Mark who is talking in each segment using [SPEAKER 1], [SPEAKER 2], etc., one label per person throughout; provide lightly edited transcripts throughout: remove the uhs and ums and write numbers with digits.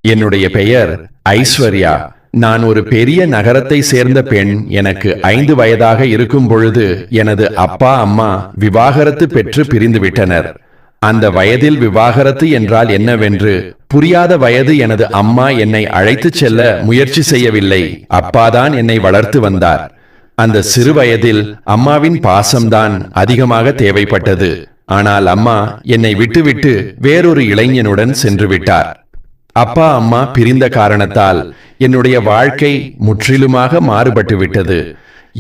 [SPEAKER 1] என்னுடைய பெயர் ஐஸ்வர்யா. நான் ஒரு பெரிய நகரத்தை சேர்ந்த பெண். எனக்கு 5 வயதாக இருக்கும் பொழுது எனது அப்பா அம்மா விவாகரத்து பெற்று பிரிந்துவிட்டனர். அந்த வயதில் விவாகரத்து என்றால் என்னவென்று புரியாத வயது எனது அம்மா என்னை அழைத்துச் செல்ல முயற்சி செய்யவில்லை. அப்பாதான் என்னை வளர்த்து வந்தார். அந்த சிறு வயதில் அம்மாவின் பாசம்தான் அதிகமாக தேவைப்பட்டது. ஆனால் அம்மா என்னை விட்டுவிட்டு வேறொரு இளைஞனுடன் சென்று விட்டார். அப்பா அம்மா பிரிந்த காரணத்தால் என்னுடைய வாழ்க்கை முற்றிலுமாக மாறுபட்டு விட்டது.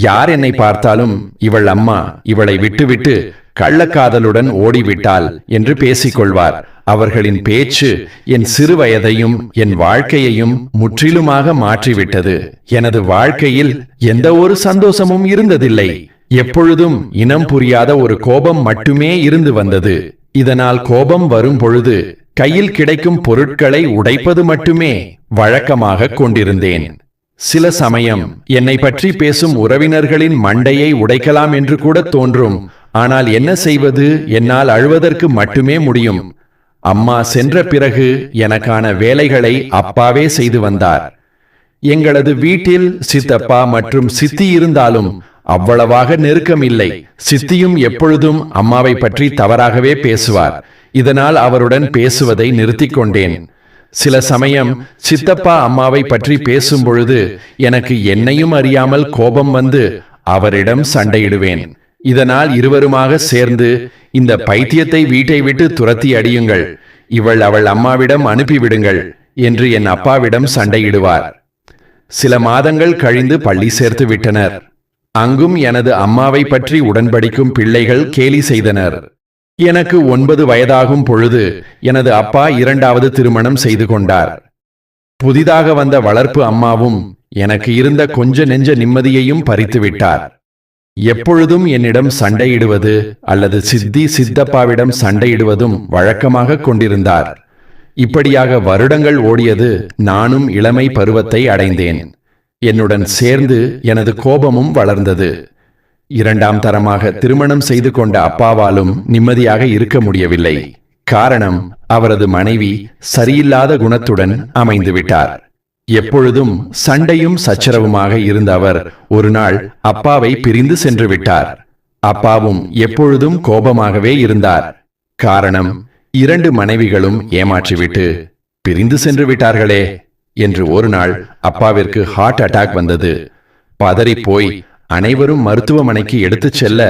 [SPEAKER 1] யார் என்னை பார்த்தாலும் இவள் அம்மா இவளை விட்டுவிட்டு கள்ளக்காதலுடன் ஓடிவிட்டாள் என்று பேசிக்கொள்வார். அவர்களின் பேச்சு என் சிறு வயதையும் என் வாழ்க்கையையும் முற்றிலுமாக மாற்றிவிட்டது. எனது வாழ்க்கையில் எந்த ஒரு சந்தோஷமும் இருந்ததில்லை. எப்பொழுதும் இனம் புரியாத ஒரு கோபம் மட்டுமே இருந்து வந்தது. இதனால் கோபம் வரும் பொழுது கையில் கிடைக்கும் பொருட்களை உடைப்பது மட்டுமே வழக்கமாக கொண்டிருந்தேன். சில சமயம் என்னை பற்றி பேசும் உறவினர்களின் மண்டையை உடைக்கலாம் என்று கூட தோன்றும். ஆனால் என்ன செய்வது? என்னால் அழுவதற்கு மட்டுமே முடியும். அம்மா சென்ற பிறகு எனக்கான வேலைகளை அப்பாவே செய்து வந்தார். எங்களது வீட்டில் சித்தப்பா மற்றும் சித்தி இருந்தாலும் அவ்வளவாக நெருக்கம் இல்லை. சித்தியும் எப்பொழுதும் அம்மாவை பற்றி தவறாகவே பேசுவார். இதனால் அவருடன் பேசுவதை நிறுத்திக் கொண்டேன். சில சமயம் சித்தப்பா அம்மாவை பற்றி பேசும் பொழுது எனக்கு என்னையும் அறியாமல் கோபம் வந்து அவரிடம் சண்டையிடுவேன். இதனால் இருவருமாக சேர்ந்து இந்த பைத்தியத்தை வீட்டை விட்டு துரத்தி அடியுங்கள், அவள் அம்மாவிடம் அனுப்பிவிடுங்கள் என்று என் அப்பாவிடம் சண்டையிடுவார். சில மாதங்கள் கழிந்து பள்ளி சேர்த்து விட்டனர். அங்கும் எனது அம்மாவை பற்றி உடன்படிக்கும் பிள்ளைகள் கேலி செய்தனர். எனக்கு 9 வயதாகும் பொழுது எனது அப்பா 2வது திருமணம் செய்து கொண்டார். புதிதாக வந்த வளர்ப்பு அம்மாவும் எனக்கு இருந்த கொஞ்ச நெஞ்ச நிம்மதியையும் பறித்து விட்டார். எப்பொழுதும் என்னிடம் சண்டையிடுவது அல்லது சித்தப்பாவிடம் சண்டையிடுவதும் வழக்கமாக கொண்டிருந்தார். இப்படியாக வருடங்கள் ஓடியது. நானும் இளமை பருவத்தை அடைந்தேன். என்னுடன் சேர்ந்து எனது கோபமும் வளர்ந்தது. 2ஆம் தரமாக திருமணம் செய்து கொண்ட அப்பாவாலும் நிம்மதியாக இருக்க முடியவில்லை. காரணம், அவரது மனைவி சரியில்லாத குணத்துடன் அமைந்துவிட்டார். எப்பொழுதும் சண்டையும் சச்சரவுமாக இருந்த அவர் ஒரு நாள் அப்பாவை பிரிந்து சென்று விட்டார். அப்பாவும் எப்பொழுதும் கோபமாகவே இருந்தார். காரணம், 2 மனைவிகளும் ஏமாற்றிவிட்டு பிரிந்து சென்று விட்டார்களே என்று ஒரு நாள் அப்பாவிற்கு ஹார்ட் அட்டாக் வந்தது. பதறிப்போய் அனைவரும் மருத்துவமனைக்கு எடுத்துச் செல்ல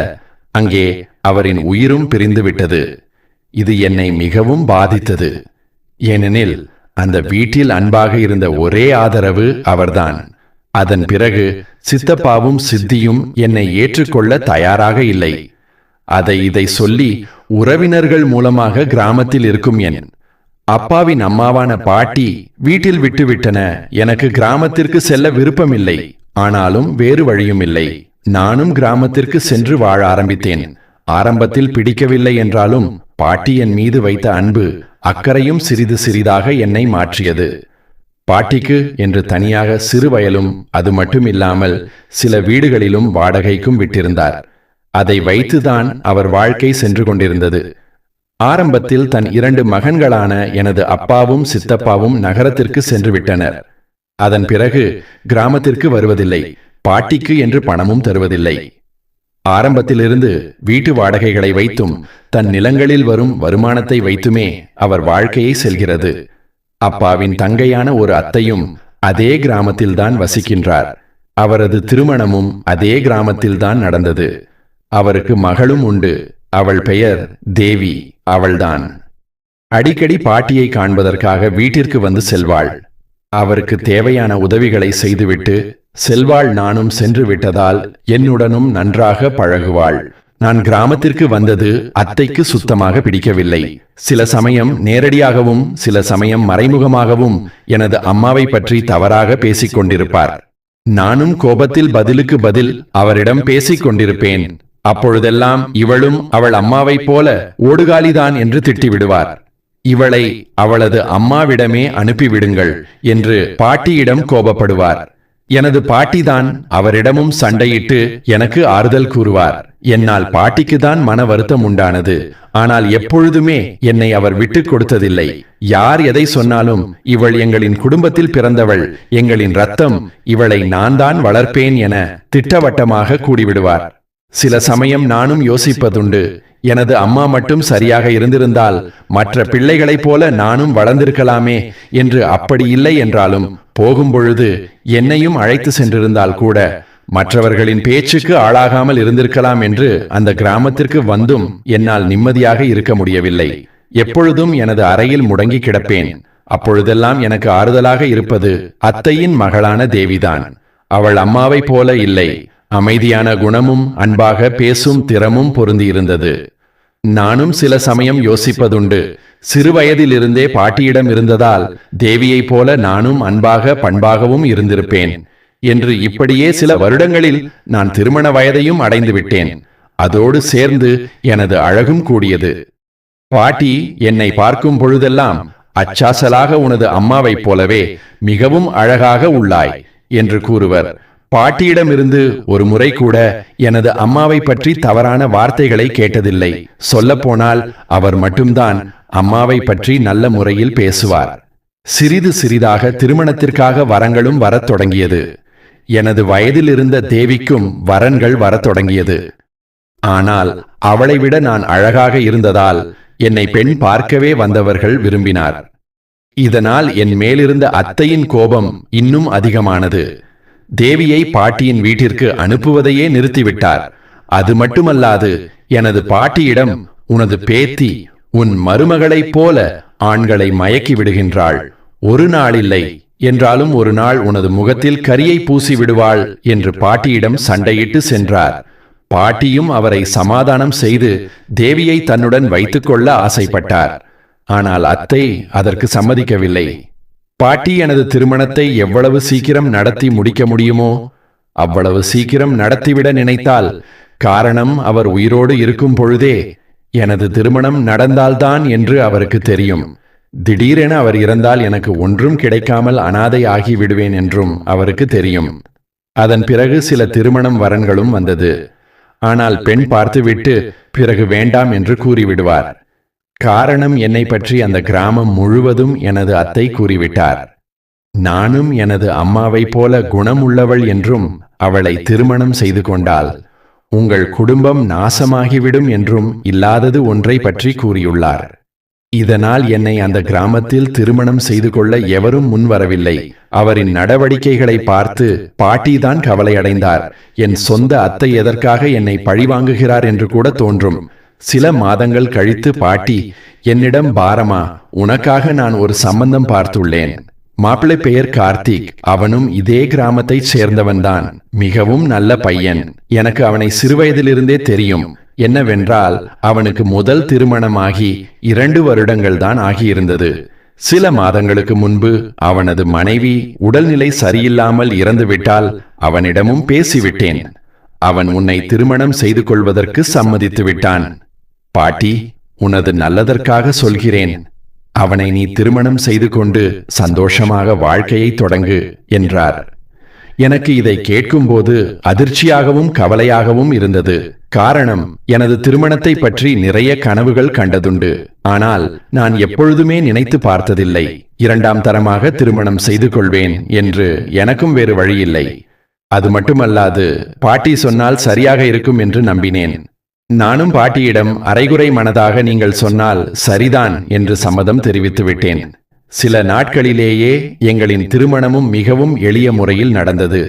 [SPEAKER 1] அங்கே அவரின் உயிரும் பிரிந்து விட்டது. இது என்னை மிகவும் பாதித்தது. ஏனெனில் அந்த வீட்டில் அன்பாக இருந்த ஒரே ஆதரவு அவர்தான். அதன் பிறகு சித்தப்பாவும் சித்தியும் என்னை ஏற்றுக்கொள்ள தயாராக இல்லை. இதை சொல்லி உறவினர்கள் மூலமாக கிராமத்தில் இருக்கும் என் அப்பாவின் அம்மாவான பாட்டி வீட்டில் விட்டுவிட்டன. எனக்கு கிராமத்திற்கு செல்ல விருப்பமில்லை. ஆனாலும் வேறு வழியும் இல்லை. நானும் கிராமத்திற்கு சென்று வாழ ஆரம்பித்தேன். ஆரம்பத்தில் பிடிக்கவில்லை என்றாலும் பாட்டி என் மீது வைத்த அன்பு அக்கறையும் சிறிது சிறிதாக என்னை மாற்றியது. பாட்டிக்கு என்று தனியாக சிறு வயலும் அது மட்டும் இல்லாமல் சில வீடுகளிலும் வாடகைக்கும் விட்டிருந்தார். அதை வைத்துதான் அவர் வாழ்க்கை சென்று கொண்டிருந்தது. ஆரம்பத்தில் தன் 2 மகன்களான எனது அப்பாவும் சித்தப்பாவும் நகரத்திற்கு சென்று விட்டனர். அதன் பிறகு கிராமத்திற்கு வருவதில்லை. பாட்டிக்கு என்று பணமும் தருவதில்லை. ஆரம்பத்திலிருந்து வீட்டு வாடகைகளை வைத்தும் தன் நிலங்களில் வரும் வருமானத்தை வைத்துமே அவர் வாழ்க்கையை செல்கிறது. அப்பாவின் தங்கையான ஒரு அத்தையும் அதே கிராமத்தில்தான் வசிக்கின்றார். அவரது திருமணமும் அதே கிராமத்தில்தான் நடந்தது. அவருக்கு மகளும் உண்டு. அவள் பெயர் தேவி. அவள்தான் அடிக்கடி பாட்டியை காண்பதற்காக வீட்டிற்கு வந்து செல்வாள். அவருக்கு தேவையான உதவிகளை செய்துவிட்டு செல்வாள். நானும் சென்று விட்டதால் என்னுடனும் நன்றாக பழகுவாள். நான் கிராமத்திற்கு வந்தது அத்தைக்கு சுத்தமாக பிடிக்கவில்லை. சில சமயம் நேரடியாகவும் சில சமயம் மறைமுகமாகவும் எனது அம்மாவை பற்றி தவறாக பேசிக் கொண்டிருப்பார். நானும் கோபத்தில் பதிலுக்கு பதில் அவரிடம் பேசிக் கொண்டிருப்பேன். அப்பொழுதெல்லாம் இவளும் அவள் அம்மாவைப் போல ஓடுகாலிதான் என்று திட்டிவிடுவார். இவளை அவளது அம்மாவிடமே அனுப்பிவிடுங்கள் என்று பாட்டியிடம் கோபப்படுவார். எனது பாட்டிதான் அவரிடமும் சண்டையிட்டு எனக்கு ஆறுதல் கூறுவார். என்னால் பாட்டிக்கு தான் மன வருத்தம் உண்டானது. ஆனால் எப்பொழுதுமே என்னை அவர் விட்டுக் கொடுத்ததில்லை. யார் எதை சொன்னாலும், இவள் எங்களின் குடும்பத்தில் பிறந்தவள், எங்களின் ரத்தம், இவளை நான் தான் வளர்ப்பேன் என திட்டவட்டமாக கூறிவிடுவார். சில சமயம் நானும் யோசிப்பதுண்டு, எனது அம்மா மட்டும் சரியாக இருந்திருந்தால் மற்ற பிள்ளைகளைப் போல நானும் வளர்ந்திருக்கலாமே என்று. அப்படி இல்லை என்றாலும் போகும்பொழுது என்னையும் அழைத்து சென்றிருந்தால் கூட மற்றவர்களின் பேச்சுக்கு ஆளாகாமல் இருந்திருக்கலாம் என்று அந்த கிராமத்திற்கு வந்தும் என்னால் நிம்மதியாக இருக்க முடியவில்லை. எப்பொழுதும் எனது அறையில் முடங்கி கிடப்பேன். அப்பொழுதெல்லாம் எனக்கு ஆறுதலாக இருப்பது அத்தையின் மகளான தேவிதான். அவள் அம்மாவைப் போல இல்லை. அமைதியான குணமும் அன்பாக பேசும் திறமும் பொருந்தியிருந்தது. நானும் சில சமயம் யோசிப்பதுண்டு, சிறுவயதிலிருந்தே பாட்டியிடம் இருந்ததால் தேவியைப் போல நானும் அன்பாக பண்பாகவும் இருந்திருப்பேன் என்று. இப்படியே சில வருடங்களில் நான் திருமண வயதையும் அடைந்து விட்டேன். அதோடு சேர்ந்து எனது அழகும் கூடியது. பாட்டி என்னை பார்க்கும் பொழுதெல்லாம், அச்சாசலாக உனது அம்மாவைப் போலவே மிகவும் அழகாக உள்ளாய் என்று கூறுவர். பாட்டியிடமிருந்து ஒரு முறை கூட எனது அம்மாவை பற்றி தவறான வார்த்தைகளை கேட்டதில்லை. சொல்லப்போனால் அவர் மட்டும்தான் அம்மாவை பற்றி நல்ல முறையில் பேசுவார். சிறிது சிறிதாக திருமணத்திற்காக வரங்களும் வரத் தொடங்கியது. எனது வயதில் இருந்த தேவிக்கும் வரன்கள் வரத் தொடங்கியது. ஆனால் அவளை விட நான் அழகாக இருந்ததால் என்னை பெண் பார்க்கவே வந்தவர்கள் விரும்பினார். இதனால் என் மேலிருந்த அத்தையின் கோபம் இன்னும் அதிகமானது. தேவியை பாட்டியின் வீட்டிற்கு அனுப்புவதையே நிறுத்திவிட்டார். அது மட்டுமல்லாது எனது பாட்டியிடம், உனது பேத்தி உன் மருமகளைப் போல ஆண்களை மயக்கி விடுகின்றாள். ஒரு நாளில்லை என்றாலும் ஒரு நாள் உனது முகத்தில் கரியை பூசி விடுவாள் என்று பாட்டியிடம் சண்டையிட்டு சென்றார். பாட்டியும் அவரை சமாதானம் செய்து தேவியை தன்னுடன் வைத்துக்கொள்ள ஆசைப்பட்டார். ஆனால் அத்தை அதற்கு சம்மதிக்கவில்லை. பாட்டி எனது திருமணத்தை எவ்வளவு சீக்கிரம் நடத்தி முடிக்க முடியுமோ அவ்வளவு சீக்கிரம் நடத்திவிட நினைத்தால், காரணம் அவர் உயிரோடு இருக்கும் பொழுதே எனது திருமணம் நடந்தால்தான் என்று அவருக்கு தெரியும். திடீரென அவர் இறந்தால் எனக்கு ஒன்றும் கிடைக்காமல் அனாதை ஆகி விடுவேன் என்றும் அவருக்கு தெரியும். அதன் பிறகு சில திருமணம் வரன்களும் வந்தது. ஆனால் பெண் பார்த்துவிட்டு பிறகு வேண்டாம் என்று கூறிவிடுவார். காரணம், என்னை பற்றி அந்த கிராமம் முழுவதும் எனது அத்தை கூறிவிட்டார். நானும் எனது அம்மாவைப் போல குணமுள்ளவள் என்றும் அவளை திருமணம் செய்து கொண்டால் உங்கள் குடும்பம் நாசமாகிவிடும் என்றும் இல்லாதது ஒன்றை பற்றி கூறியுள்ளார். இதனால் என்னை அந்த கிராமத்தில் திருமணம் செய்து கொள்ள எவரும் முன்வரவில்லை. அவரின் நடவடிக்கைகளை பார்த்து பாட்டிதான் கவலையடைந்தார். என் சொந்த அத்தை எதற்காக என்னை பழிவாங்குகிறார் என்று கூட தோன்றும். சில மாதங்கள் கழித்து பாட்டி என்னிடம், பாரமா, உனக்காக நான் ஒரு சம்பந்தம் பார்த்துள்ளேன். மாப்பிள்ளை பெயர் கார்த்திக். அவனும் இதே கிராமத்தைச் சேர்ந்தவன்தான். மிகவும் நல்ல பையன். எனக்கு அவனை சிறுவயதிலிருந்தே தெரியும். என்னவென்றால் அவனுக்கு முதல் திருமணமாகி 2 வருடங்கள் தான் ஆகியிருந்தது. சில மாதங்களுக்கு முன்பு அவனது மனைவி உடல்நிலை சரியில்லாமல் இறந்துவிட்டால் அவனிடமும் பேசிவிட்டேன். அவன் உன்னை திருமணம் செய்து கொள்வதற்கு சம்மதித்து விட்டான். பாட்டி, உனது நல்லதற்காக சொல்கிறேன். அவனை நீ திருமணம் செய்து கொண்டு சந்தோஷமாக வாழ்க்கையை தொடங்கு என்றார். எனக்கு இதை கேட்கும்போது அதிர்ச்சியாகவும் கவலையாகவும் இருந்தது. காரணம், எனது திருமணத்தை பற்றி நிறைய கனவுகள் கண்டதுண்டு. ஆனால் நான் எப்பொழுதுமே நினைத்து பார்த்ததில்லை, 2ஆம் தரமாக திருமணம் செய்து கொள்வேன் என்று. எனக்கும் வேறு வழியில்லை. அது மட்டுமல்லாது பாட்டி சொன்னால் சரியாக இருக்கும் என்று நம்பினேன். நானும் பாட்டியிடம் அரைகுறை மனதாக நீங்கள் சொன்னால் சரிதான் என்று சம்மதம் தெரிவித்து விட்டேன். சில நாட்களிலேயே எங்களின் திருமணமும் மிகவும் எளிய முறையில் நடந்தது.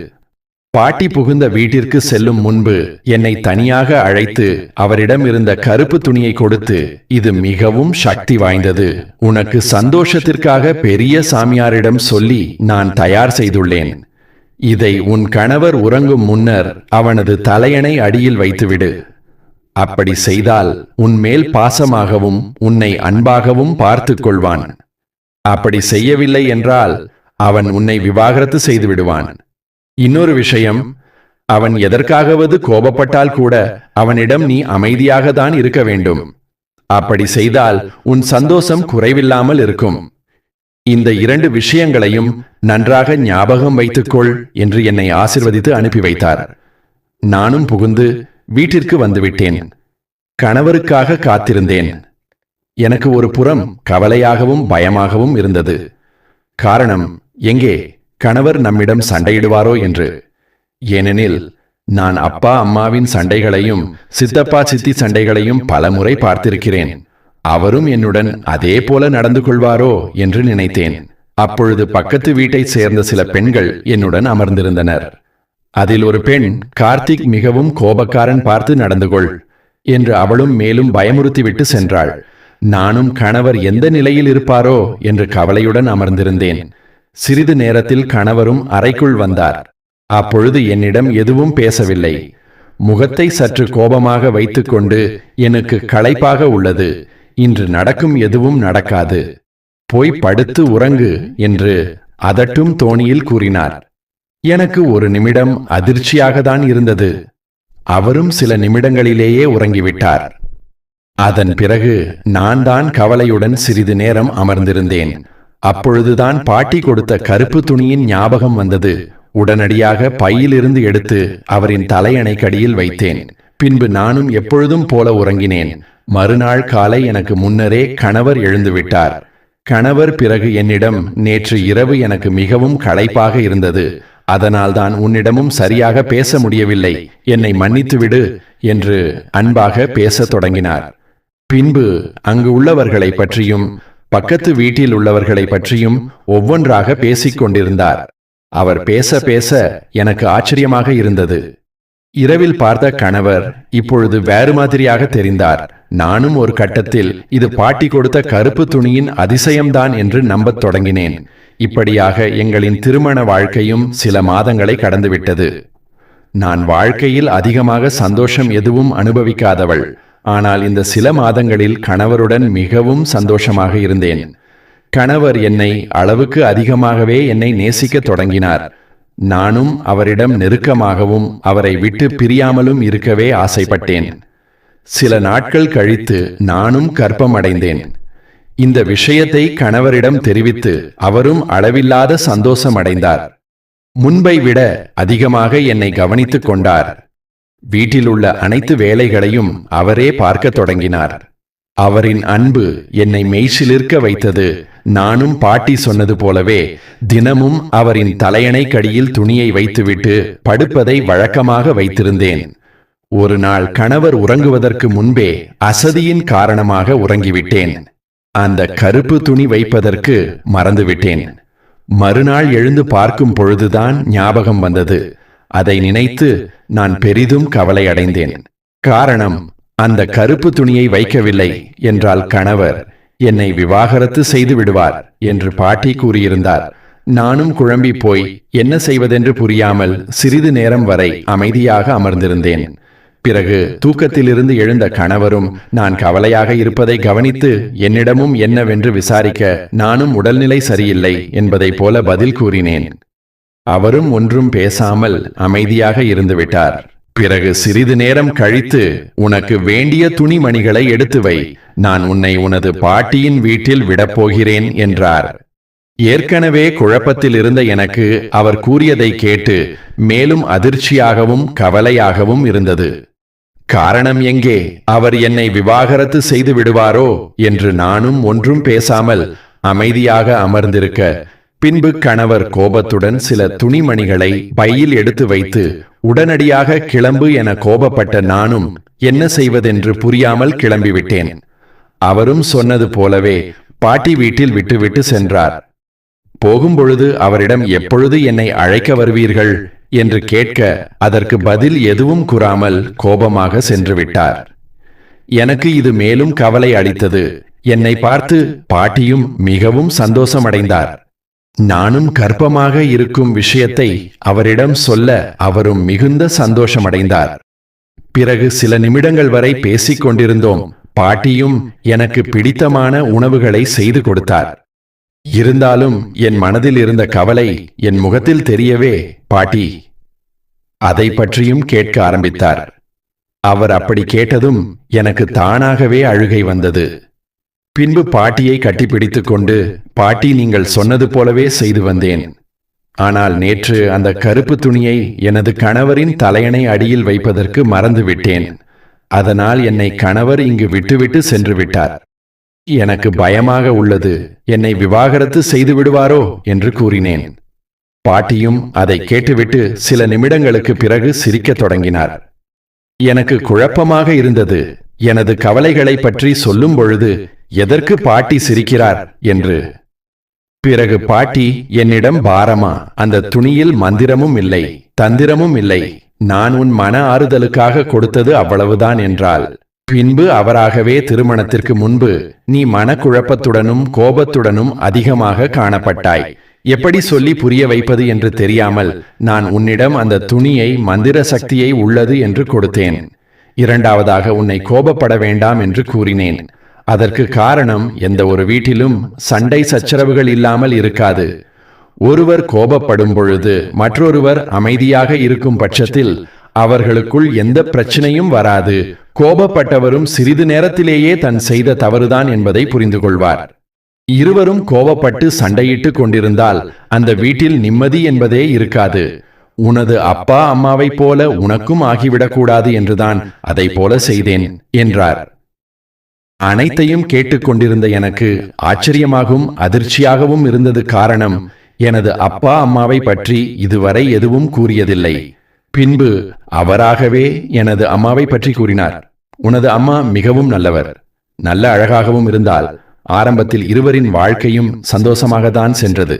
[SPEAKER 1] பாட்டி புகுந்த வீட்டிற்கு செல்லும் முன்பு என்னை தனியாக அழைத்து அவரிடம் இருந்த கருப்பு துணியை கொடுத்து, இது மிகவும் சக்தி வாய்ந்தது. உனக்கு சந்தோஷத்திற்காக பெரிய சாமியாரிடம் சொல்லி நான் தயார் செய்துள்ளேன். இதை உன் கணவர் உறங்கும் முன்னர் அவனது தலையணை அடியில் வைத்துவிடு. அப்படி செய்தால் உன்மேல் பாசமாகவும் உன்னை அன்பாகவும் பார்த்துக் கொள்வான். அப்படி செய்யவில்லை என்றால் அவன் உன்னை விவாகரத்து செய்து விடுவான். இன்னொரு விஷயம், அவன் எதற்காகவது கோபப்பட்டால் கூட அவனிடம் நீ அமைதியாக தான் இருக்க வேண்டும். அப்படி செய்தால் உன் சந்தோஷம் குறைவில்லாமல் இருக்கும். இந்த 2 விஷயங்களையும் நன்றாக ஞாபகம் வைத்துக்கொள் என்று என்னை ஆசிர்வதித்து அனுப்பி வைத்தார். நானும் புகுந்து வீட்டிற்கு வந்துவிட்டேன். கணவருக்காக காத்திருந்தேன். எனக்கு ஒரு புறம் கவலையாகவும் பயமாகவும் இருந்தது. காரணம், எங்கே கணவர் நம்மிடம் சண்டையிடுவாரோ என்று. ஏனெனில் நான் அப்பா அம்மாவின் சண்டைகளையும் சித்தப்பா சித்தி சண்டைகளையும் பலமுறை பார்த்திருக்கிறேன். அவரும் என்னுடன் அதே போல நடந்து கொள்வாரோ என்று நினைத்தேன். அப்பொழுது பக்கத்து வீட்டைச் சேர்ந்த சில பெண்கள் என்னுடன் அமர்ந்திருந்தனர். அதில் ஒரு பெண், கார்த்திக் மிகவும் கோபக்காரன், பார்த்து நடந்து கொள் என்று அவளும் மேலும் பயமுறுத்திவிட்டு சென்றாள். நானும் கணவர் எந்த நிலையில் இருப்பாரோ என்று கவலையுடன் அமர்ந்திருந்தேன். சிறிது நேரத்தில் கணவரும் அறைக்குள் வந்தார். அப்பொழுது என்னிடம் எதுவும் பேசவில்லை. முகத்தை சற்று கோபமாக வைத்துக்கொண்டு, எனக்கு களைப்பாக உள்ளது, இன்று நடக்கும் எதுவும் நடக்காது, போய் படுத்து உறங்கு என்று அதட்டும் தோணியில் கூறினார். எனக்கு ஒரு நிமிடம் அதிர்ச்சியாகத்தான் இருந்தது. அவரும் சில நிமிடங்களிலேயே உறங்கிவிட்டார். அதன் பிறகு நான் தான் கவலையுடன் சிறிது நேரம் அமர்ந்திருந்தேன். அப்பொழுதுதான் பாட்டி கொடுத்த கருப்பு துணியின் ஞாபகம் வந்தது. உடனடியாக பையிலிருந்து எடுத்து அவரின் தலையணைக்கடியில் வைத்தேன். பின்பு நானும் எப்பொழுதும் போல உறங்கினேன். மறுநாள் காலை எனக்கு முன்னரே கணவர் எழுந்துவிட்டார். கணவர் பிறகு என்னிடம், நேற்று இரவு எனக்கு மிகவும் களைப்பாக இருந்தது, அதனால்தான் உன்னிடமும் சரியாக பேச முடியவில்லை, என்னை மன்னித்துவிடு என்று அன்பாக பேசத் தொடங்கினார். பின்பு அங்கு உள்ளவர்களை பற்றியும் பக்கத்து வீட்டில் உள்ளவர்களை பற்றியும் ஒவ்வொன்றாக பேசிக் கொண்டிருந்தார். அவர் பேச பேச எனக்கு ஆச்சரியமாக இருந்தது. இரவில் பார்த்த கணவர் இப்பொழுது வேறு மாதிரியாக தெரிந்தார். நானும் ஒரு கட்டத்தில் இது பாட்டி கொடுத்த கருப்பு துணியின் அதிசயம்தான் என்று நம்பத் தொடங்கினேன். இப்படியாக எங்களின் திருமண வாழ்க்கையும் சில மாதங்களை கடந்துவிட்டது. நான் வாழ்க்கையில் அதிகமாக சந்தோஷம் எதுவும் அனுபவிக்காதவள். ஆனால் இந்த சில மாதங்களில் கணவருடன் மிகவும் சந்தோஷமாக இருந்தேன். கணவர் என்னை அளவுக்கு அதிகமாகவே என்னை நேசிக்கத் தொடங்கினார். நானும் அவரிடம் நெருக்கமாகவும் அவரை விட்டு பிரியாமலும் இருக்கவே ஆசைப்பட்டேன். சில நாட்கள் கழித்து நானும் கர்ப்பமடைந்தேன். இந்த விஷயத்தை கணவரிடம் தெரிவித்து அவரும் அளவில்லாத சந்தோஷம் அடைந்தார். முன்பை விட அதிகமாக என்னை கவனித்துக் கொண்டார். வீட்டிலுள்ள அனைத்து வேலைகளையும் அவரே பார்க்கத் தொடங்கினார். அவரின் அன்பு என்னை மெய்சிலிர்க்க வைத்தது. நானும் பாட்டி சொன்னது போலவே தினமும் அவரின் தலையணைக்கடியில் துணியை வைத்துவிட்டு படுப்பதை வழக்கமாக வைத்திருந்தேன். ஒரு நாள் கணவர் உறங்குவதற்கு முன்பே அசதியின் காரணமாக உறங்கிவிட்டேன். அந்த கருப்பு துணி வைப்பதற்கு மறந்துவிட்டேன். மறுநாள் எழுந்து பார்க்கும் பொழுதுதான் ஞாபகம் வந்தது. அதை நினைத்து நான் பெரிதும் கவலை அடைந்தேன். காரணம், அந்த கருப்பு துணியை வைக்கவில்லை என்றால் கணவர் என்னை விவாகரத்து செய்து விடுவார் என்று பாட்டி கூறியிருந்தார். நானும் குழம்பி போய் என்ன செய்வதென்று புரியாமல் சிறிது நேரம் வரை அமைதியாக அமர்ந்திருந்தேன். பிறகு தூக்கத்திலிருந்து எழுந்த கணவரும் நான் கவலையாக இருப்பதை கவனித்து என்னிடமும் என்னவென்று விசாரிக்க நானும் உடல்நிலை சரியில்லை என்பதை போல பதில் கூறினேன். அவரும் ஒன்றும் பேசாமல் அமைதியாக இருந்துவிட்டார். பிறகு சிறிது நேரம் கழித்து, உனக்கு வேண்டிய துணிமணிகளை எடுத்து வை, நான் உன்னை உனது பாட்டியின் வீட்டில் விடப்போகிறேன் என்றார். ஏற்கனவே குழப்பத்தில் இருந்த எனக்கு அவர் கூறியதை கேட்டு மேலும் அதிர்ச்சியாகவும் கவலையாகவும் இருந்தது. காரணம், எங்கே அவர் என்னை விவாகரத்து செய்து விடுவாரோ என்று நானும் ஒன்றும் பேசாமல் அமைதியாக அமர்ந்திருக்க, பின்பு கணவர் கோபத்துடன் சில துணிமணிகளை பையில் எடுத்து வைத்து உடனடியாக கிளம்பு என கோபப்பட்ட நானும் என்ன செய்வதென்று புரியாமல் கிளம்பிவிட்டேன். அவரும் சொன்னது போலவே பாட்டி வீட்டில் விட்டுவிட்டு சென்றார். போகும்பொழுது அவரிடம் எப்பொழுது என்னை அழைக்க வருவீர்கள் என்று கேட்க அதற்கு பதில் எதுவும் கூறாமல் கோபமாக சென்று விட்டார். எனக்கு இது மேலும் கவலை அளித்தது. என்னை பார்த்து பாட்டியும் மிகவும் சந்தோஷமடைந்தார். நானும் கர்ப்பமாக இருக்கும் விஷயத்தை அவரிடம் சொல்ல அவரும் மிகுந்த சந்தோஷமடைந்தார். பிறகு சில நிமிடங்கள் வரை பேசிக் கொண்டிருந்தோம். பாட்டியும் எனக்கு பிடித்தமான உணவுகளை செய்து கொடுத்தார். இருந்தாலும் என் மனதில் இருந்த கவலை என் முகத்தில் தெரியவே பாட்டி அதை பற்றியும் கேட்க ஆரம்பித்தார். அவர் அப்படி கேட்டதும் எனக்கு தானாகவே அழுகை வந்தது. பின்பு பாட்டியை கட்டிப்பிடித்துக் கொண்டு, பாட்டி, நீங்கள் சொன்னது போலவே செய்து வந்தேன். ஆனால் நேற்று அந்த கருப்பு துணியை எனது கணவரின் தலையணை அடியில் வைப்பதற்கு மறந்துவிட்டேன். அதனால் என்னை கணவர் இங்கு விட்டுவிட்டு சென்று விட்டார். எனக்கு பயமாக உள்ளது. என்னை விவாகரத்து செய்து விடுவாரோ என்று கூறினேன். பாட்டியும் அதை கேட்டுவிட்டு சில நிமிடங்களுக்கு பிறகு சிரிக்கத் தொடங்கினார். எனக்கு குழப்பமாக இருந்தது. எனது கவலைகளை பற்றி சொல்லும் பொழுது எதற்கு பாட்டி சிரிக்கிறார் என்று. பிறகு பாட்டி என்னிடம், பாரமா, அந்த துணியில் மந்திரமும் இல்லை, தந்திரமும் இல்லை. நான் உன் மன ஆறுதலுக்காக கொடுத்தது அவ்வளவுதான் என்றாள். பின்பு அவராகவே திருமணத்திற்கு முன்பு நீ மனக்குழப்பத்துடனும் கோபத்துடனும் அதிகமாக காணப்பட்டாய். எப்படி சொல்லி புரிய வைப்பது என்று தெரியாமல் நான் உன்னிடம் அந்த துணியை, மந்திர சக்தியை உள்ளது என்று கொடுத்தேன். இரண்டாவதாக உன்னை கோபப்பட வேண்டாம் என்று கூறினேன். அதற்கு காரணம், எந்த ஒரு வீட்டிலும் சண்டை சச்சரவுகள் இல்லாமல் இருக்காது. ஒருவர் கோபப்படும் பொழுது மற்றொருவர் அமைதியாக இருக்கும் பட்சத்தில் அவர்களுக்குள் எந்த பிரச்சனையும் வராது. கோபப்பட்டவரும் சிறிது நேரத்திலேயே தன் செய்த தவறுதான் என்பதை புரிந்து கொள்வார். இருவரும் கோபப்பட்டு சண்டையிட்டு கொண்டிருந்தால் அந்த வீட்டில் நிம்மதி என்பதே இருக்காது. உனது அப்பா அம்மாவைப் போல உனக்கும் ஆகிவிடக்கூடாது என்றுதான் அதை போல செய்தேன் என்றார். அனைத்தையும் கேட்டுக்கொண்டிருந்த எனக்கு ஆச்சரியமாகவும் அதிர்ச்சியாகவும் இருந்தது. காரணம், எனது அப்பா அம்மாவை பற்றி இதுவரை எதுவும் கூறியதில்லை. பின்பு அவராகவே எனது அம்மாவை பற்றி கூறினார். உனது அம்மா மிகவும் நல்லவர், நல்ல அழகாகவும் இருந்தால். ஆரம்பத்தில் இருவரின் வாழ்க்கையும் சந்தோஷமாகத்தான் சென்றது.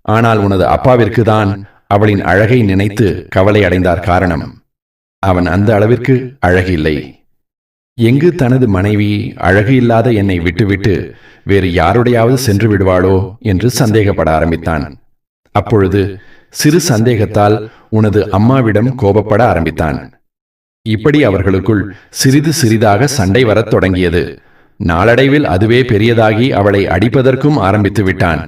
[SPEAKER 1] ஆனால் உனது அப்பாவிற்கு தான் அவளின் அழகை நினைத்து கவலை அடைந்தார். காரணம், அவன் அந்த அளவிற்கு அழகு இல்லை. எங்கு தனது மனைவி அழகு இல்லாத என்னை விட்டுவிட்டு வேறு யாருடையாவது சென்று விடுவாளோ என்று சந்தேகப்பட ஆரம்பித்தான். அப்பொழுது சிறு சந்தேகத்தால் உனது அம்மாவிடம் கோபப்பட ஆரம்பித்தான். இப்படி அவர்களுக்குள் சிறிது சிறிதாக சண்டை வரத் தொடங்கியது. நாளடைவில் அதுவே பெரியதாகி அவளை அடிப்பதற்கும் ஆரம்பித்து விட்டான்.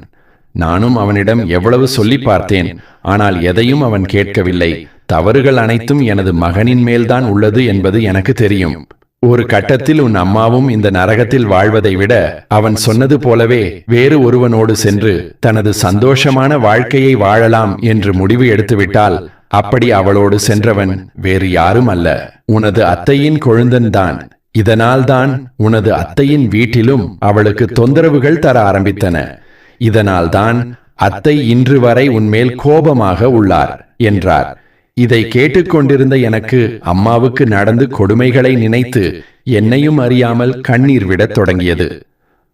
[SPEAKER 1] நானும் அவனிடம் எவ்வளவு சொல்லி பார்த்தேன், ஆனால் எதையும் அவன் கேட்கவில்லை. தவறுகள் அனைத்தும் எனது மகனின் மேல்தான் உள்ளது என்பது எனக்கு தெரியும். ஒரு கட்டத்தில் உன் அம்மாவும் இந்த நரகத்தில் வாழ்வதை விட அவன் சொன்னது போலவே வேறு ஒருவனோடு சென்று தனது சந்தோஷமான வாழ்க்கையை வாழலாம் என்று முடிவு எடுத்துவிட்டால், அப்படி அவளோடு சென்றவன் வேறு யாரும் அல்ல, உனது அத்தையின் கொழுந்தன்தான். இதனால்தான் உனது அத்தையின் வீட்டிலும் அவளுக்கு தொந்தரவுகள் தர ஆரம்பித்தன. இதனால்தான் அத்தை இன்று வரை உன்மேல் கோபமாக உள்ளார் என்றார். இதை கேட்டுக்கொண்டிருந்த எனக்கு அம்மாவுக்கு நடந்து கொடுமைகளை நினைத்து என்னையும் அறியாமல் கண்ணீர் விடத் தொடங்கியது.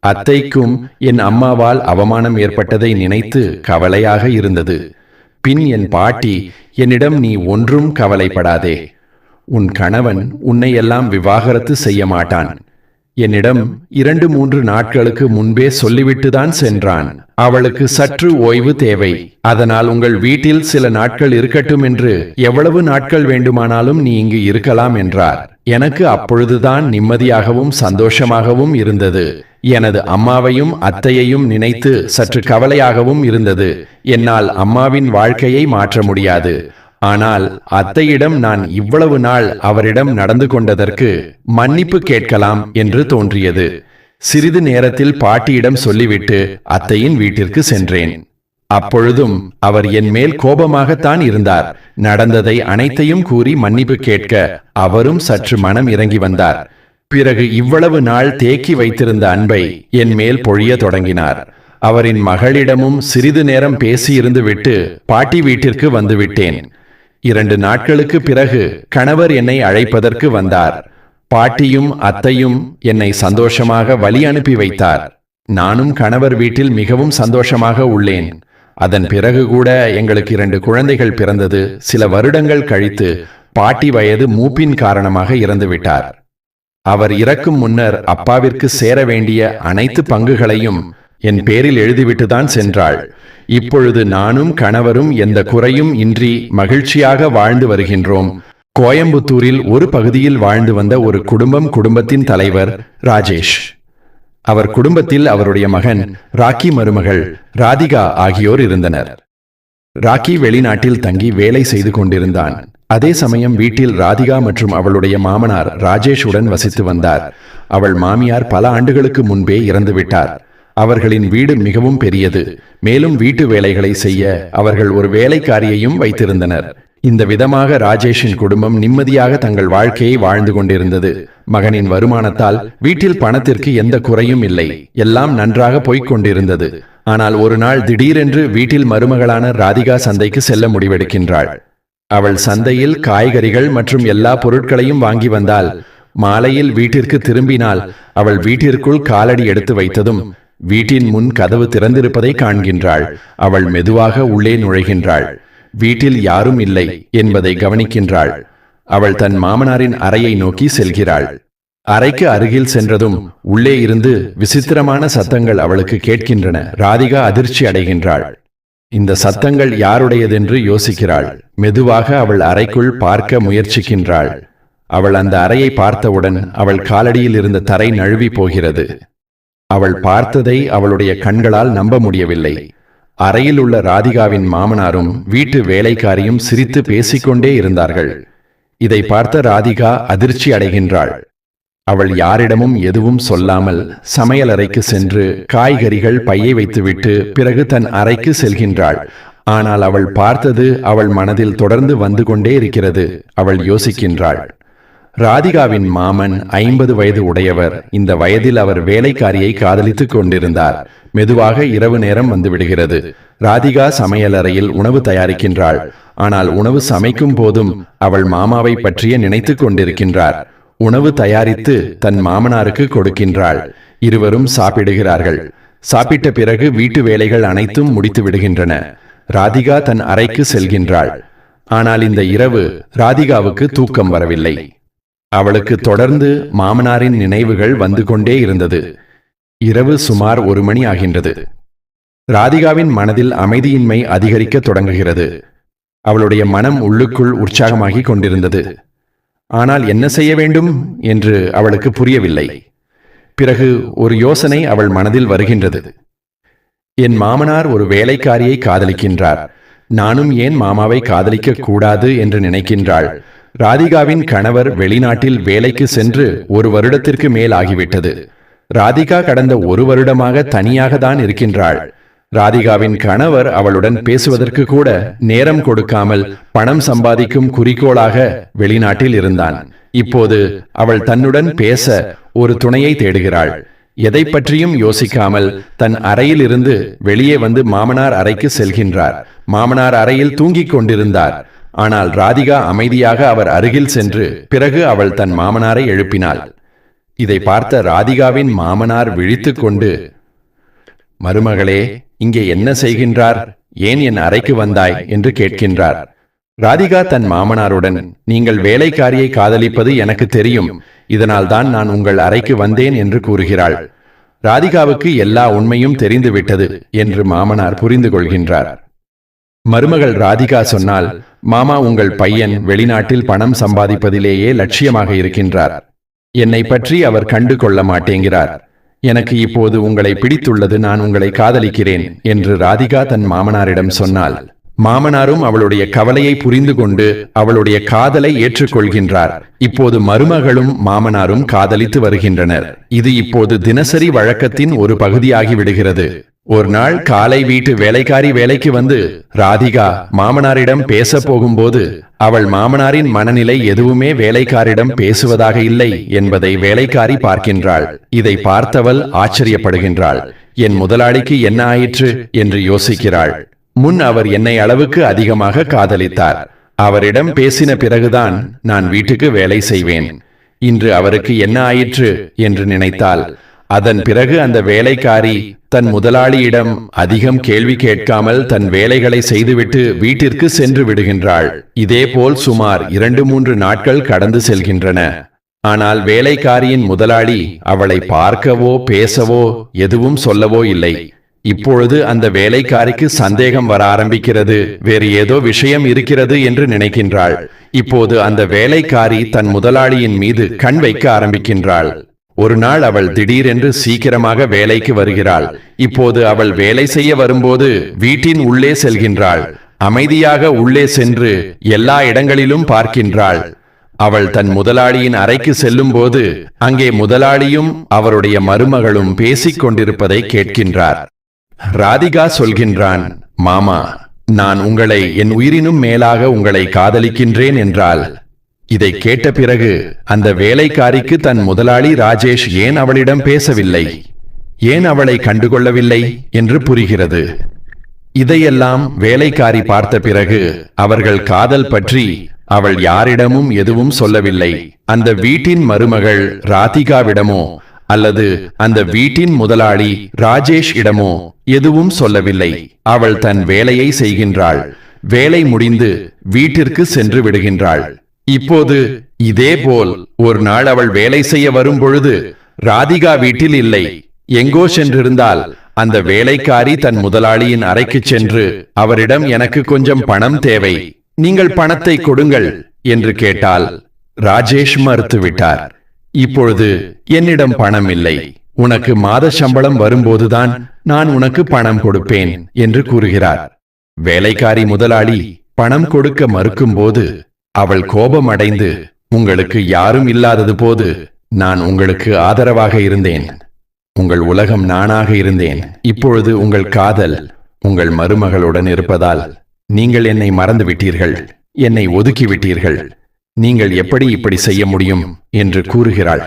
[SPEAKER 1] அத்தைக்கும் என் அம்மாவால் அவமானம் ஏற்பட்டதை நினைத்து கவலையாக இருந்தது. பின் என் பாட்டி என்னிடம், நீ ஒன்றும் கவலைப்படாதே, உன் கணவன் உன்னை எல்லாம் விவாகரத்து செய்ய மாட்டான். என்னிடம் 2-3 நாட்களுக்கு முன்பே சொல்லிவிட்டுதான் சென்றான். அவளுக்கு சற்று ஓய்வு தேவை. அதனால் உங்கள் வீட்டில் சில நாட்கள் இருக்கட்டும் என்று, எவ்வளவு நாட்கள் வேண்டுமானாலும் நீ இங்கு இருக்கலாம் என்றார். எனக்கு அப்பொழுதுதான் நிம்மதியாகவும் சந்தோஷமாகவும் இருந்தது. எனது அம்மாவையும் அத்தையையும் நினைத்து சற்று கவலையாகவும் இருந்தது. என்னால் அம்மாவின் வாழ்க்கையை மாற்ற முடியாது. ஆனால் அத்தையிடம் நான் இவ்வளவு நாள் அவரிடம் நடந்து கொண்டதற்கு மன்னிப்பு கேட்கலாம் என்று தோன்றியது. சிறிது நேரத்தில் பாட்டியிடம் சொல்லிவிட்டு அத்தையின் வீட்டிற்கு சென்றேன். அப்பொழுதும் அவர் என் மேல் கோபமாகத்தான் இருந்தார். நடந்ததை அனைத்தையும் கூறி மன்னிப்பு கேட்க அவரும் சற்று மனம் இறங்கி வந்தார். பிறகு இவ்வளவு நாள் தேக்கி வைத்திருந்த அன்பை என் மேல் பொழிய தொடங்கினார். அவரின் மகளிடமும் சிறிது நேரம் பேசியிருந்து விட்டு பாட்டி வீட்டிற்கு வந்துவிட்டேன். 2 நாட்களுக்கு பிறகு கணவர் என்னை அழைப்பதற்கு வந்தார். பாட்டியும் அத்தையும் என்னை சந்தோஷமாக வழி அனுப்பி வைத்தார். நானும் கணவர் வீட்டில் மிகவும் சந்தோஷமாக உள்ளேன். அதன் பிறகு கூட எங்களுக்கு 2 குழந்தைகள் பிறந்தது. சில வருடங்கள் கழித்து பாட்டி வயது மூப்பின் காரணமாக இறந்துவிட்டார். அவர் இறக்கும் முன்னர் அப்பாவிற்கு சேர வேண்டிய அனைத்து பங்குகளையும் என் பேரில் எழுதிவிட்டுதான் சென்றாள். இப்பொழுது நானும் கணவரும் எந்த குறையும் இன்றி மகிழ்ச்சியாக வாழ்ந்து வருகின்றோம். கோயம்புத்தூரில் ஒரு பகுதியில் வாழ்ந்து வந்த ஒரு குடும்பத்தின் தலைவர் ராஜேஷ். அவர் குடும்பத்தில் அவருடைய மகன் ராக்கி, மருமகள் ராதிகா ஆகியோர் இருந்தனர். ராக்கி வெளிநாட்டில் தங்கி வேலை செய்து கொண்டிருந்தான். அதே சமயம் வீட்டில் ராதிகா மற்றும் அவளுடைய மாமனார் ராஜேஷுடன் வசித்து வந்தார். அவள் மாமியார் பல ஆண்டுகளுக்கு முன்பே இறந்துவிட்டார். அவர்களின் வீடு மிகவும் பெரியது. மேலும் வீட்டு வேலைகளை செய்ய அவர்கள் ஒரு வேலைக்காரியையும் வைத்திருந்தனர். இந்த விதமாக ராஜேஷின் குடும்பம் நிம்மதியாக தங்கள் வாழ்க்கையை வாழ்ந்து கொண்டிருந்தது. மகனின் வருமானத்தால் வீட்டில் பணத்திற்கு எந்த குறையும் இல்லை. எல்லாம் நன்றாக போய்க் கொண்டிருந்தது. ஆனால் ஒரு நாள் திடீரென்று வீட்டில் மருமகளான ராதிகா சந்தைக்கு செல்ல முடிவெடுக்கின்றாள். அவள் சந்தையில் காய்கறிகள் மற்றும் எல்லா பொருட்களையும் வாங்கி வந்தாள். மாலையில் வீட்டிற்கு திரும்பினால் அவள் வீட்டிற்குள் காலடி எடுத்து வைத்ததும் வீட்டின் முன் கதவு திறந்திருப்பதை காண்கின்றாள். அவள் மெதுவாக உள்ளே நுழைகின்றாள். வீட்டில் யாரும் இல்லை என்பதை கவனிக்கின்றாள். அவள் தன் மாமனாரின் அறையை நோக்கி செல்கிறாள். அறைக்கு அருகில் சென்றதும் உள்ளே இருந்து விசித்திரமான சத்தங்கள் அவளுக்கு கேட்கின்றன. ராதிகா அதிர்ச்சி அடைகின்றாள். இந்த சத்தங்கள் யாருடையதென்று யோசிக்கிறாள். மெதுவாக அவள் அறைக்குள் பார்க்க முயற்சிக்கின்றாள். அவள் அந்த அறையை பார்த்தவுடன் அவள் காலடியில் இருந்த தரை நழுவி போகிறது. அவள் பார்த்ததை அவளுடைய கண்களால் நம்ப முடியவில்லை. அறையில் உள்ள ராதிகாவின் மாமனாரும் வீட்டு வேலைக்காரியும் சிரித்து பேசிக்கொண்டே இருந்தார்கள். இதை பார்த்த ராதிகா அதிர்ச்சி அடைகின்றாள். அவள் யாரிடமும் எதுவும் சொல்லாமல் சமையலறைக்கு சென்று காய்கறிகள் பையை வைத்துவிட்டு பிறகு தன் அறைக்கு செல்கின்றாள். ஆனால் அவள் பார்த்தது அவள் மனதில் தொடர்ந்து வந்து கொண்டே இருக்கிறது. அவள் யோசிக்கின்றாள். ராதிகாவின் மாமன் 50 வயது உடையவர். இந்த வயதில் அவர் வேலைக்காரியை காதலித்துக் கொண்டிருந்தார். மெதுவாக இரவு நேரம் வந்துவிடுகிறது. ராதிகா சமையலறையில் உணவு தயாரிக்கின்றாள். ஆனால் உணவு சமைக்கும் போதும் அவள் மாமாவை பற்றிய நினைத்துக் கொண்டிருக்கின்றார். உணவு தயாரித்து தன் மாமனாருக்கு கொடுக்கின்றாள். இருவரும் சாப்பிடுகிறார்கள். சாப்பிட்ட பிறகு வீட்டு வேலைகள் அனைத்தும் முடித்து விடுகின்றன. ராதிகா தன் அறைக்கு செல்கின்றாள். ஆனால் இந்த இரவு ராதிகாவுக்கு தூக்கம் வரவில்லை. அவளுக்கு தொடர்ந்து மாமனாரின் நினைவுகள் வந்து கொண்டே இருந்தது. இரவு சுமார் 1 மணி ஆகின்றது. ராதிகாவின் மனதில் அமைதியின்மை அதிகரிக்க தொடங்குகிறது. அவளுடைய மனம் உள்ளுக்குள் உற்சாகமாகிக் கொண்டிருந்தது. ஆனால் என்ன செய்ய வேண்டும் என்று அவளுக்கு புரியவில்லை. பிறகு ஒரு யோசனை அவள் மனதில் வருகின்றது. என் மாமனார் ஒரு வேலைக்காரியை காதலிக்கின்றார். நானும் ஏன் மாமாவை காதலிக்க கூடாது என்று நினைக்கின்றாள். ராதிகாவின் கணவர் வெளிநாட்டில் வேலைக்கு சென்று 1 வருடத்திற்கு மேல் ஆகிவிட்டது. ராதிகா கடந்த 1 வருடமாக தனியாக தான் இருக்கின்றாள். ராதிகாவின் கணவர் அவளுடன் பேசுவதற்கு கூட நேரம் கொடுக்காமல் பணம் சம்பாதிக்கும் குறிக்கோளாக வெளிநாட்டில் இருந்தான். இப்போது அவள் தன்னுடன் பேச ஒரு துணையை தேடுகிறாள். எதை பற்றியும் யோசிக்காமல் தன் அறையில் இருந்து வெளியே வந்து மாமனார் அறைக்கு செல்கின்றார். மாமனார் அறையில் தூங்கிக் கொண்டிருந்தார். ஆனால் ராதிகா அமைதியாக அவர் அருகில் சென்று பிறகு அவள் தன் மாமனாரை எழுப்பினாள். இதை பார்த்த ராதிகாவின் மாமனார் விழித்துக் கொண்டு, மருமகளே, இங்கே என்ன செய்கின்றார்? ஏன் என் அறைக்கு வந்தாய் என்று கேட்கின்றார். ராதிகா தன் மாமனாருடன், நீங்கள் வேலைக்காரியை காதலிப்பது எனக்கு தெரியும். இதனால் தான் நான் உங்கள் அறைக்கு வந்தேன் என்று கூறுகிறாள். ராதிகாவுக்கு எல்லா உண்மையும் தெரிந்துவிட்டது என்று மாமனார் புரிந்து கொள்கின்றார். மருமகள் ராதிகா சொன்னால், மாமா, உங்கள் பையன் வெளிநாட்டில் பணம் சம்பாதிப்பதிலேயே லட்சியமாக இருக்கின்றார். என்னை பற்றி அவர் கண்டு கொள்ள மாட்டேங்கிறார். எனக்கு இப்போது உங்களை பிடித்துள்ளது. நான் உங்களை காதலிக்கிறேன் என்று ராதிகா தன் மாமனாரிடம் சொன்னாள். மாமனாரும் அவளுடைய கவலையை புரிந்து கொண்டு அவளுடைய காதலை ஏற்றுக்கொள்கின்றார். இப்போது மருமகளும் மாமனாரும் காதலித்து வருகின்றனர். இது இப்போது தினசரி வழக்கத்தின் ஒரு பகுதியாகி விடுகிறது. ஒரு நாள் காலை வீட்டு வேலைக்காரி வேலைக்கு வந்து ராதிகா மாமனாரிடம் பேச போகும்போது அவள் மாமனாரின் மனநிலை எதுவுமே வேலைக்காரிடம் பேசுவதாக இல்லை என்பதை வேலைக்காரி பார்க்கின்றாள். இதை பார்த்தவள் ஆச்சரியப்படுகின்றாள். என் முதலாளிக்கு என்ன ஆயிற்று என்று யோசிக்கிறாள். முன் அவர் என்னை அளவுக்கு அதிகமாக காதலித்தார். அவரிடம் பேசின பிறகுதான் நான் வீட்டுக்கு வேலை செய்வேன். இன்று அவருக்கு என்ன ஆயிற்று என்று நினைத்தாள். அதன் பிறகு அந்த வேலைக்காரி தன் முதலாளியிடம் அதிகம் கேள்வி கேட்காமல் தன் வேலைகளை செய்துவிட்டு வீட்டிற்கு சென்று விடுகின்றாள். இதேபோல் சுமார் 2-3 நாட்கள் கடந்து செல்கின்றன. ஆனால் வேலைக்காரியின் முதலாளி அவளை பார்க்கவோ பேசவோ எதுவும் சொல்லவோ இல்லை. இப்பொழுது அந்த வேலைக்காரிக்கு சந்தேகம் வர ஆரம்பிக்கிறது. வேறு ஏதோ விஷயம் இருக்கிறது என்று நினைக்கின்றாள். இப்போது அந்த வேலைக்காரி தன் முதலாளியின் மீது கண் வைக்க ஆரம்பிக்கின்றாள். ஒரு நாள் அவள் திடீரென்று சீக்கிரமாக வேலைக்கு வருகிறாள். இப்போது அவள் வேலை செய்ய வரும்போது வீட்டின் உள்ளே செல்கின்றாள். அமைதியாக உள்ளே சென்று எல்லா இடங்களிலும் பார்க்கின்றாள். அவள் தன் முதலாளியின் அறைக்கு செல்லும்போது அங்கே முதலாளியும் அவருடைய மருமகளும் பேசிக் கொண்டிருப்பதை கேட்கின்றார். ராதிகா சொல்கின்றான், மாமா, நான் உங்களை என் உயிரினும் மேலாக உங்களை காதலிக்கின்றேன் என்றாள். இதை கேட்ட பிறகு அந்த வேலைக்காரிக்கு தன் முதலாளி ராஜேஷ் ஏன் அவளிடம் பேசவில்லை, ஏன் அவளை கண்டுகொள்ளவில்லை என்று புரிகிறது. இதையெல்லாம் வேலைக்காரி பார்த்த பிறகு அவர்கள் காதல் பற்றி அவள் யாரிடமும் எதுவும் சொல்லவில்லை. அந்த வீட்டின் மருமகள் ராதிகாவிடமோ அல்லது அந்த வீட்டின் முதலாளி ராஜேஷ் இடமோ எதுவும் சொல்லவில்லை. அவள் தன் வேலையை செய்கின்றாள். வேலை முடிந்து வீட்டிற்கு சென்று விடுகின்றாள். இப்போது இதேபோல் ஒரு நாள் அவள் வேலை செய்ய வரும் பொழுது ராதிகா வீட்டில் இல்லை, எங்கோ சென்றிருந்தால். அந்த வேலைக்காரி தன் முதலாளியின் அறைக்கு சென்று அவரிடம் எனக்கு கொஞ்சம் பணம் தேவை, நீங்கள் பணத்தை கொடுங்கள் என்று கேட்டால் ராஜேஷ் மறுத்துவிட்டார். இப்பொழுது என்னிடம் பணம் இல்லை, உனக்கு மாத சம்பளம் வரும்போதுதான் நான் உனக்கு பணம் கொடுப்பேன் என்று கூறுகிறார். வேலைக்காரி முதலாளி பணம் கொடுக்க மறுக்கும்போது அவள் கோபமடைந்து, உங்களுக்கு யாரும் இல்லாதது போது நான் உங்களுக்கு ஆதரவாக இருந்தேன், உங்கள் உலகம் நானாக இருந்தேன். இப்பொழுது உங்கள் காதல் உங்கள் மருமகளுடன் இருப்பதால் நீங்கள் என்னை மறந்து விட்டீர்கள், என்னை ஒதுக்கிவிட்டீர்கள். நீங்கள் எப்படி இப்படி செய்ய முடியும் என்று கூறுகிறாள்.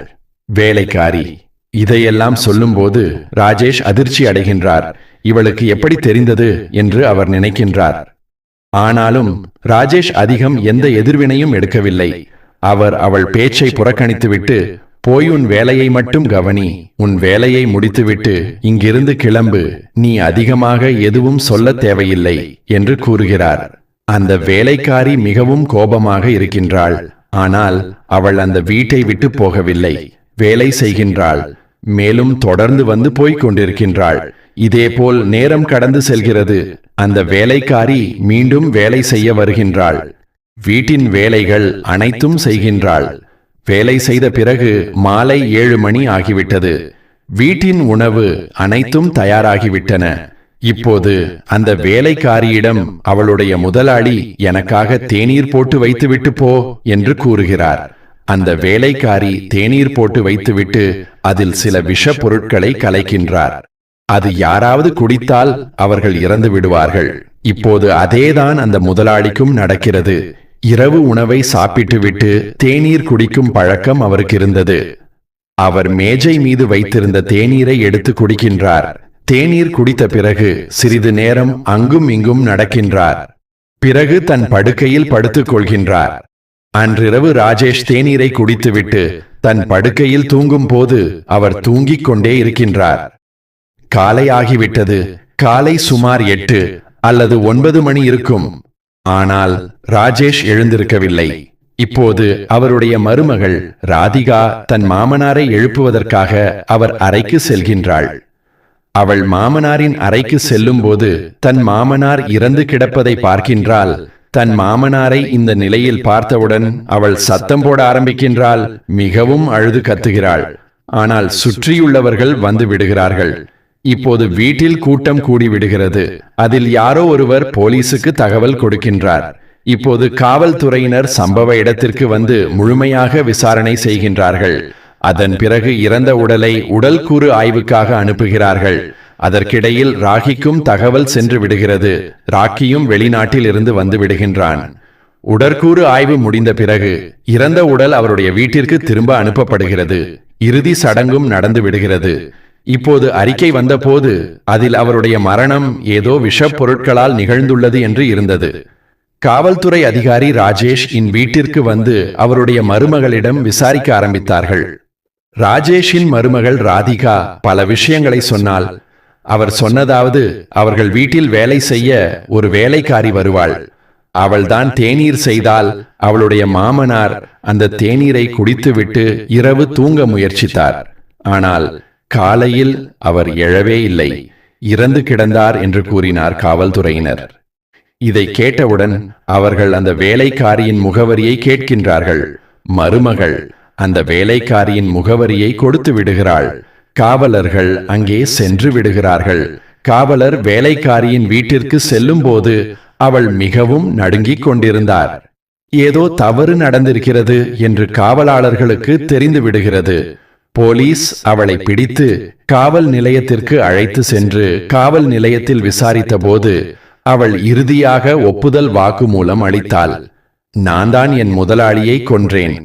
[SPEAKER 1] வேலைக்காரி இதையெல்லாம் சொல்லும்போது ராஜேஷ் அதிர்ச்சி அடைகின்றார். இவளுக்கு எப்படி தெரிந்தது என்று அவர் நினைக்கின்றார். ஆனாலும் ராஜேஷ் அதிகம் எந்த எதிர்வினையும் எடுக்கவில்லை. அவர் அவள் பேச்சை புறக்கணித்துவிட்டு, போய் உன் வேலையை மட்டும் கவனி, உன் வேலையை முடித்துவிட்டு இங்கிருந்து கிளம்பு, நீ அதிகமாக எதுவும் சொல்ல தேவையில்லை என்று கூறுகிறார். அந்த வேலைக்காரி மிகவும் கோபமாக இருக்கின்றாள். ஆனால் அவள் அந்த வீட்டை விட்டு போகவில்லை, வேலை செய்கின்றாள். மேலும் தொடர்ந்து வந்து போய்க் கொண்டிருக்கின்றாள். இதேபோல் நேரம் கடந்து செல்கிறது. அந்த வேலைக்காரி மீண்டும் வேலை செய்ய வருகின்றாள். வீட்டின் வேலைகள் அனைத்தும் செய்கின்றாள். வேலை செய்த பிறகு மாலை 7 மணி ஆகிவிட்டது. வீட்டின் உணவு அனைத்தும் தயாராகிவிட்டன. இப்போது அந்த வேலைக்காரியிடம் அவளுடைய முதலாளி எனக்காக தேநீர் போட்டு வைத்துவிட்டு போ என்று கூறுகிறார். அந்த வேலைக்காரி தேநீர் போட்டு வைத்துவிட்டு அதில் சில விஷ பொருட்களை கலைக்கின்றார். அது யாராவது குடித்தால் அவர்கள் இறந்து விடுவார்கள். இப்போது அதேதான் அந்த முதலாளிக்கும் நடக்கிறது. இரவு உணவை சாப்பிட்டுவிட்டு தேநீர் குடிக்கும் பழக்கம் அவருக்கு இருந்தது. அவர் மேஜை மீது வைத்திருந்த தேநீரை எடுத்து குடிக்கின்றார். தேநீர் குடித்த பிறகு சிறிது நேரம் அங்கும் இங்கும் நடக்கின்றார். பிறகு தன் படுக்கையில் படுத்துக் கொள்கின்றார். அன்றிரவு ராஜேஷ் தேநீரை குடித்துவிட்டு தன் படுக்கையில் தூங்கும் போது அவர் தூங்கிக் கொண்டே இருக்கின்றார். காலை ஆகிவிட்டது. காலை சுமார் 8 அல்லது 9 மணி இருக்கும். ஆனால் ராஜேஷ் எழுந்திருக்கவில்லை. இப்போது அவருடைய மருமகள் ராதிகா தன் மாமனாரை எழுப்புவதற்காக அவர் அறைக்கு செல்கின்றாள். அவள் மாமனாரின் அறைக்கு செல்லும் போது தன் மாமனார் இறந்து கிடப்பதை பார்க்கின்றாள். தன் மாமனாரை இந்த நிலையில் பார்த்தவுடன் அவள் சத்தம் போட ஆரம்பிக்கின்றாள். மிகவும் அழுது கத்துகிறாள். ஆனால் சுற்றியுள்ளவர்கள் வந்து விடுகிறார்கள். இப்போது வீட்டில் கூட்டம் கூடி விடுகிறது. அதில் யாரோ ஒருவர் போலீசுக்கு தகவல் கொடுக்கின்றார். இப்போது காவல்துறையினர் சம்பவ இடத்திற்கு வந்து முழுமையாக விசாரணை செய்கின்றார்கள். அதன் பிறகு இறந்த உடலை உடல்கூறு ஆய்வுக்காக அனுப்புகிறார்கள். அதற்கிடையில் ராகிக்கும் தகவல் சென்று விடுகிறது. ராக்கியும் வெளிநாட்டில் இருந்து வந்து விடுகின்றான். உடற்கூறு ஆய்வு முடிந்த பிறகு இறந்த உடல் அவருடைய வீட்டிற்கு திரும்ப அனுப்பப்படுகிறது. இறுதி சடங்கும் நடந்து விடுகிறது. இப்போது அறிக்கை வந்தபோது அதில் அவருடைய மரணம் ஏதோ விஷப் பொருட்களால் நிகழ்ந்துள்ளது என்று இருந்தது. காவல்துறை அதிகாரி ராஜேஷ் வீட்டிற்கு வந்து அவருடைய மருமகளிடம் விசாரிக்க ஆரம்பித்தார்கள். ராஜேஷின் மருமகள் ராதிகா பல விஷயங்களை சொன்னாள். அவர் சொன்னதாவது, அவர்கள் வீட்டில் வேலை செய்ய ஒரு வேலைக்காரி வருவாள். அவள்தான் தேநீர் செய்தால் அவளுடைய மாமனார் அந்த தேநீரை குடித்துவிட்டு இரவு தூங்க முயற்சித்தார். ஆனால் காலையில் அவர் எழவே இல்லை, இறந்து கிடந்தார் என்று கூறினார் காவல்துறையினர். இதை கேட்டவுடன் அவர்கள் அந்த வேலைக்காரியின் முகவரியை கேட்கின்றார்கள். மருமகள் அந்த வேலைக்காரியின் முகவரியை கொடுத்து விடுகிறாள். காவலர்கள் அங்கே சென்று விடுகிறார்கள். காவலர் வேலைக்காரியின் வீட்டிற்கு செல்லும் போது அவள் மிகவும் நடுங்கிக் கொண்டிருந்தார். ஏதோ தவறு நடந்திருக்கிறது என்று காவலாளர்களுக்கு தெரிந்து விடுகிறது. போலீஸ் அவளை பிடித்து காவல் நிலையத்திற்கு அழைத்து சென்று காவல் நிலையத்தில் விசாரித்தபோது அவள் இறுதியாக ஒப்புதல் வாக்குமூலம் அளித்தாள். நான் தான் என் முதலாளியை கொன்றேன்,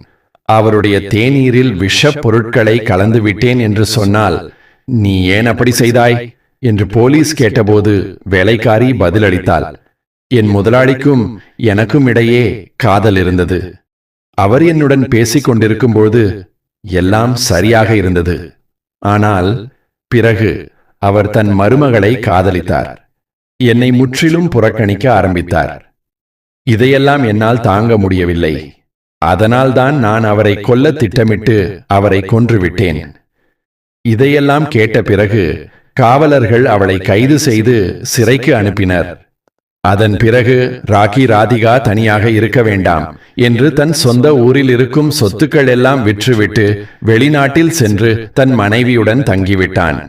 [SPEAKER 1] அவருடைய தேநீரில் விஷப் பொருட்களை கலந்து விட்டேன் என்று சொன்னால், நீ ஏன் அப்படி செய்தாய் என்று போலீஸ் கேட்டபோது வேலைக்காரி பதிலளித்தாள், என் முதலாளிக்கும் எனக்கும் இடையே காதல் இருந்தது. அவர் என்னுடன் பேசிக் கொண்டிருக்கும்போது எல்லாம் சரியாக இருந்தது. ஆனால் பிறகு அவர் தன் மருமகளை காதலித்தார். என்னை முற்றிலும் புறக்கணிக்க ஆரம்பித்தார். இதையெல்லாம் என்னால் தாங்க முடியவில்லை. அதனால்தான் நான் அவரை கொல்ல திட்டமிட்டு அவரை கொன்றுவிட்டேன். இதையெல்லாம் கேட்ட பிறகு காவலர்கள் அவளை கைது செய்து சிறைக்கு அனுப்பினர். அதன் பிறகு ராக்கி ராதிகா தனியாக இருக்க வேண்டாம் என்று தன் சொந்த ஊரில் இருக்கும் சொத்துக்கள் எல்லாம் விற்றுவிட்டு வெளிநாட்டில் சென்று தன் மனைவியுடன் தங்கிவிட்டான்.